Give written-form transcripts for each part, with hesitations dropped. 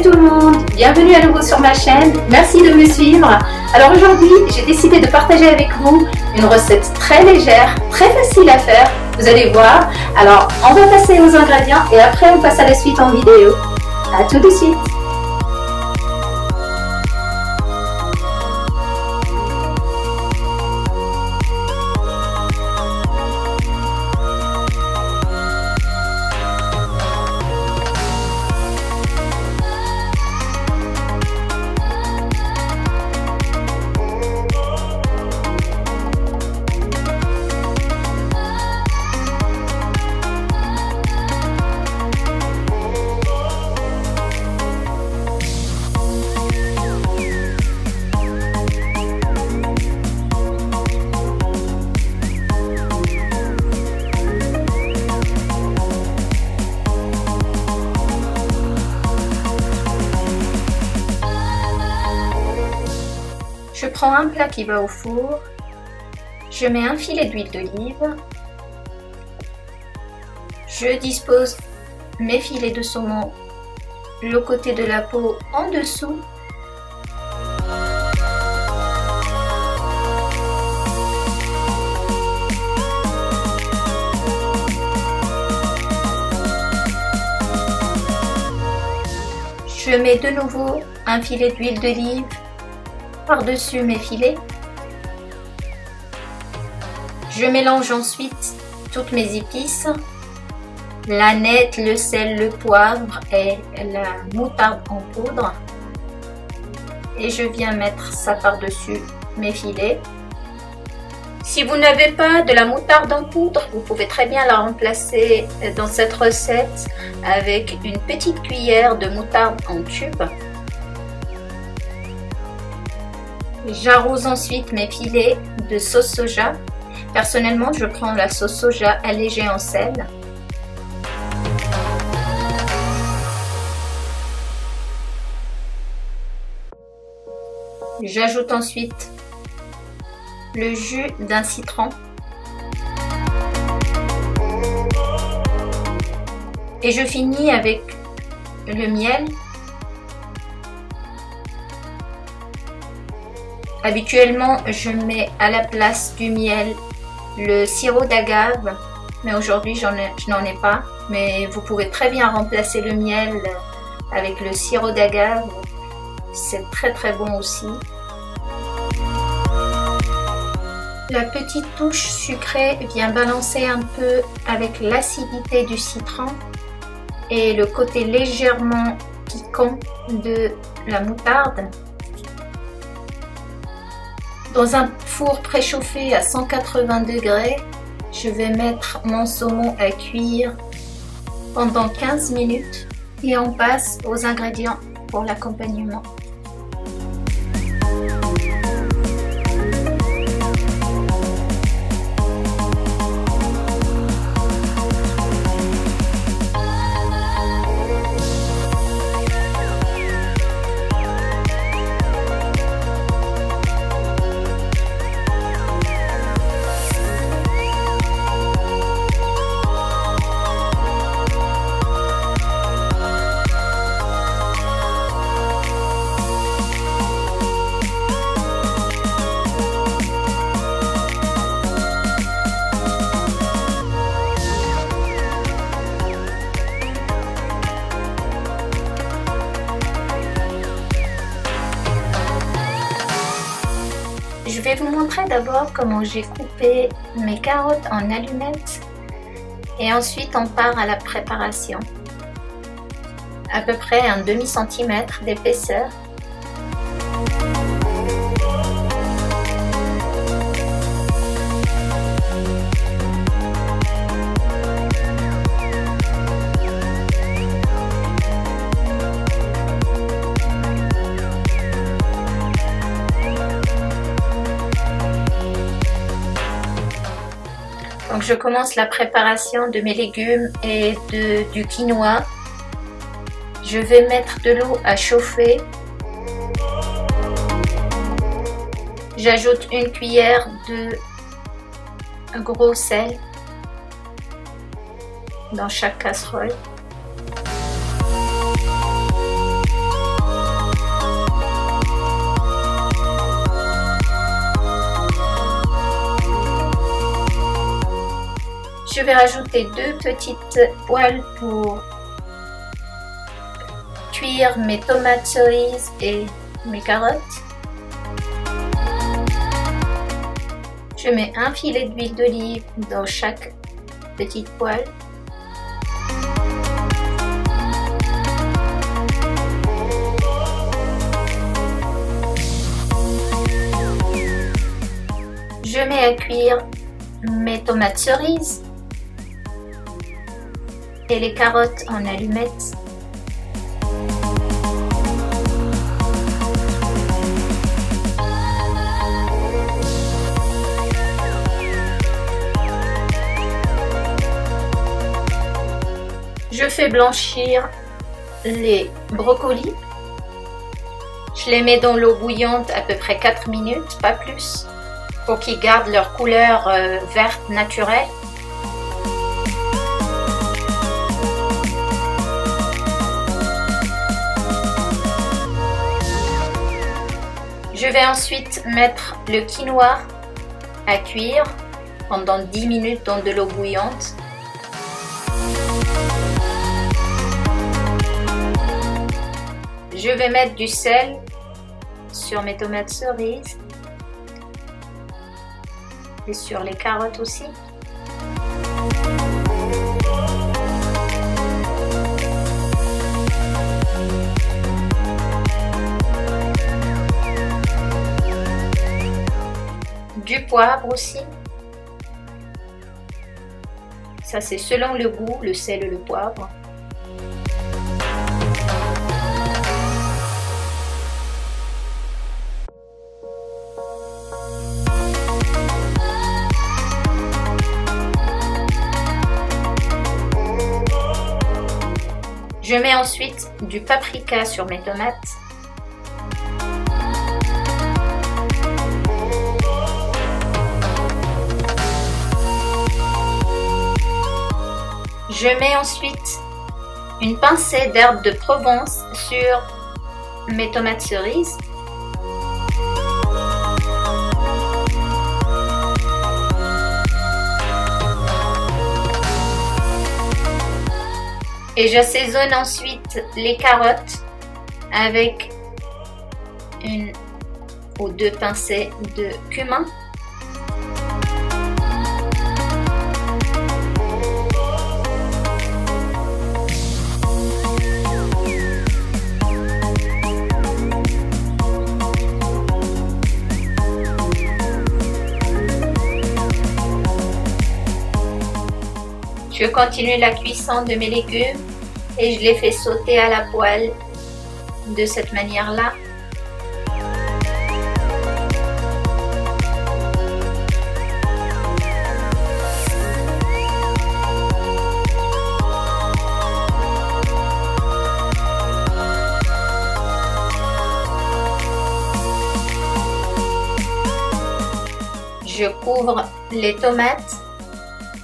Salut tout le monde, bienvenue à nouveau sur ma chaîne, merci de me suivre. Alors aujourd'hui, j'ai décidé de partager avec vous une recette très légère, très facile à faire, vous allez voir. Alors on va passer aux ingrédients et après on passe à la suite en vidéo. À tout de suite. Je prends un plat qui va au four, je mets un filet d'huile d'olive, je dispose mes filets de saumon, le côté de la peau en dessous. Je mets de nouveau un filet d'huile d'olive par-dessus mes filets. Je mélange ensuite toutes mes épices, l'aneth, le sel, le poivre et la moutarde en poudre. Et je viens mettre ça par-dessus mes filets. Si vous n'avez pas de la moutarde en poudre, vous pouvez très bien la remplacer dans cette recette avec une petite cuillère de moutarde en tube. J'arrose ensuite mes filets de sauce soja. Personnellement, je prends la sauce soja allégée en sel. J'ajoute ensuite le jus d'un citron. Et je finis avec le miel. Habituellement, je mets à la place du miel le sirop d'agave, mais aujourd'hui je n'en ai pas. Mais vous pouvez très bien remplacer le miel avec le sirop d'agave, c'est très très bon aussi. La petite touche sucrée vient balancer un peu avec l'acidité du citron et le côté légèrement piquant de la moutarde. Dans un four préchauffé à 180 degrés, je vais mettre mon saumon à cuire pendant 15 minutes et on passe aux ingrédients pour l'accompagnement. Je vais vous montrer d'abord comment j'ai coupé mes carottes en allumettes et ensuite on part à la préparation. À peu près un demi-centimètre d'épaisseur. Donc je commence la préparation de mes légumes et du quinoa. Je vais mettre de l'eau à chauffer. J'ajoute une cuillère de gros sel dans chaque casserole. Je vais rajouter 2 petites poêles pour cuire mes tomates cerises et mes carottes. Je mets un filet d'huile d'olive dans chaque petite poêle. Je mets à cuire mes tomates cerises et les carottes en allumettes. Je fais blanchir les brocolis. Je les mets dans l'eau bouillante à peu près 4 minutes, pas plus, pour qu'ils gardent leur couleur verte naturelle. Je vais ensuite mettre le quinoa à cuire pendant 10 minutes dans de l'eau bouillante. Je vais mettre du sel sur mes tomates cerises et sur les carottes aussi. Du poivre aussi. Ça c'est selon le goût, le sel et le poivre. Je mets ensuite du paprika sur mes tomates. Je mets ensuite une pincée d'herbe de Provence sur mes tomates cerises. Et j'assaisonne ensuite les carottes avec 1 ou 2 pincées de cumin. Je continue la cuisson de mes légumes et je les fais sauter à la poêle de cette manière-là. Je couvre les tomates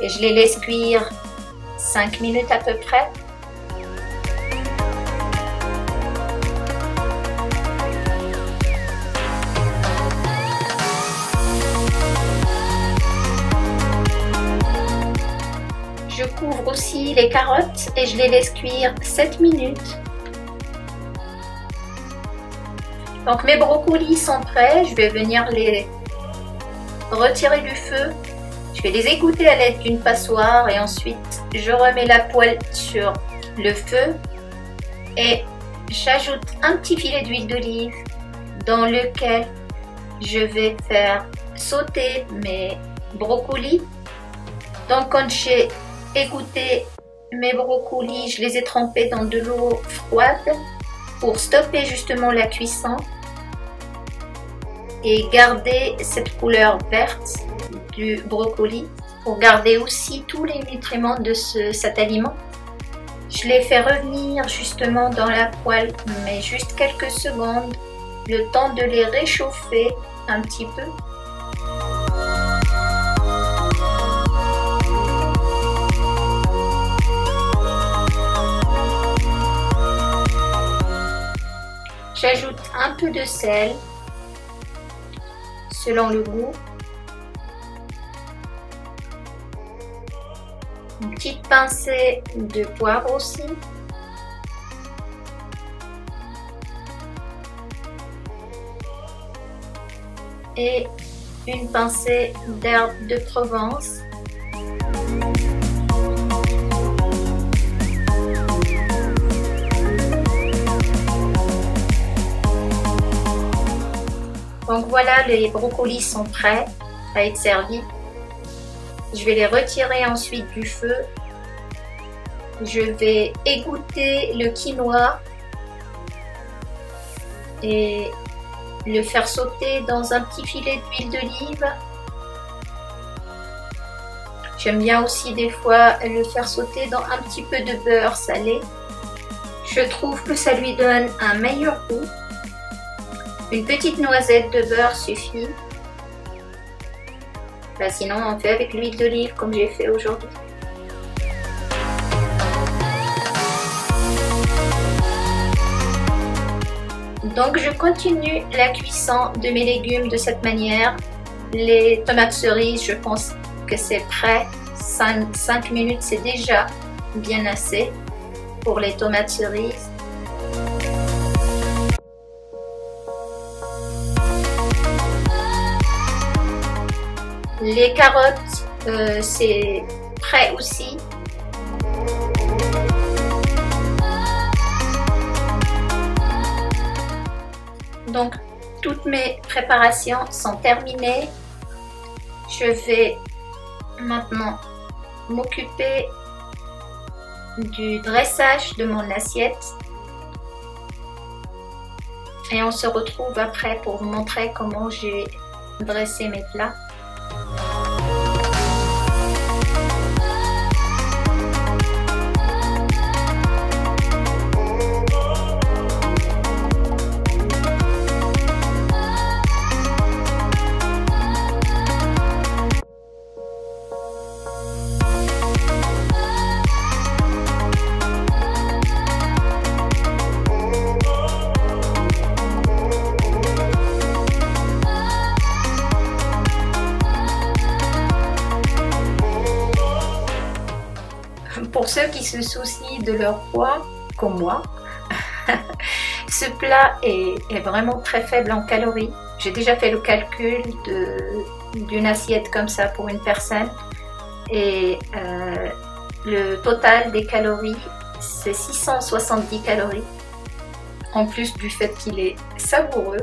et je les laisse cuire 5 minutes à peu près. Je couvre aussi les carottes et je les laisse cuire 7 minutes. Donc mes brocolis sont prêts, je vais venir les retirer du feu. Je vais les égoutter à l'aide d'une passoire et ensuite je remets la poêle sur le feu et j'ajoute un petit filet d'huile d'olive dans lequel je vais faire sauter mes brocolis. Donc quand j'ai égoutter mes brocolis, je les ai trempés dans de l'eau froide pour stopper justement la cuisson et garder cette couleur verte du brocoli pour garder aussi tous les nutriments de cet aliment. Je les fais revenir justement dans la poêle, mais juste quelques secondes, le temps de les réchauffer un petit peu. J'ajoute un peu de sel selon le goût. Une petite pincée de poivre aussi. Et une pincée d'herbe de Provence. Donc voilà, les brocolis sont prêts à être servis. Je vais les retirer ensuite du feu. Je vais égoutter le quinoa et le faire sauter dans un petit filet d'huile d'olive. J'aime bien aussi des fois le faire sauter dans un petit peu de beurre salé. Je trouve que ça lui donne un meilleur goût. Une petite noisette de beurre suffit. Là, sinon, on fait avec l'huile d'olive comme j'ai fait aujourd'hui. Donc, je continue la cuisson de mes légumes de cette manière. Les tomates cerises, je pense que c'est prêt. 5 minutes, c'est déjà bien assez pour les tomates cerises. Les carottes, c'est prêt aussi. Donc, toutes mes préparations sont terminées. Je vais maintenant m'occuper du dressage de mon assiette. Et on se retrouve après pour vous montrer comment j'ai dressé mes plats. Pour ceux qui se soucient de leur poids, comme moi, ce plat est vraiment très faible en calories. J'ai déjà fait le calcul d'une assiette comme ça pour une personne et le total des calories, c'est 670 calories. En plus du fait qu'il est savoureux,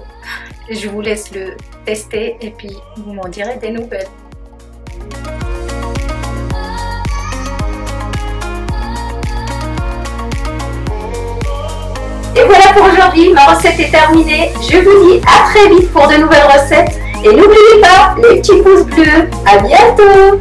je vous laisse le tester et puis vous m'en direz des nouvelles. Et voilà pour aujourd'hui, ma recette est terminée. Je vous dis à très vite pour de nouvelles recettes. Et n'oubliez pas les petits pouces bleus. À bientôt!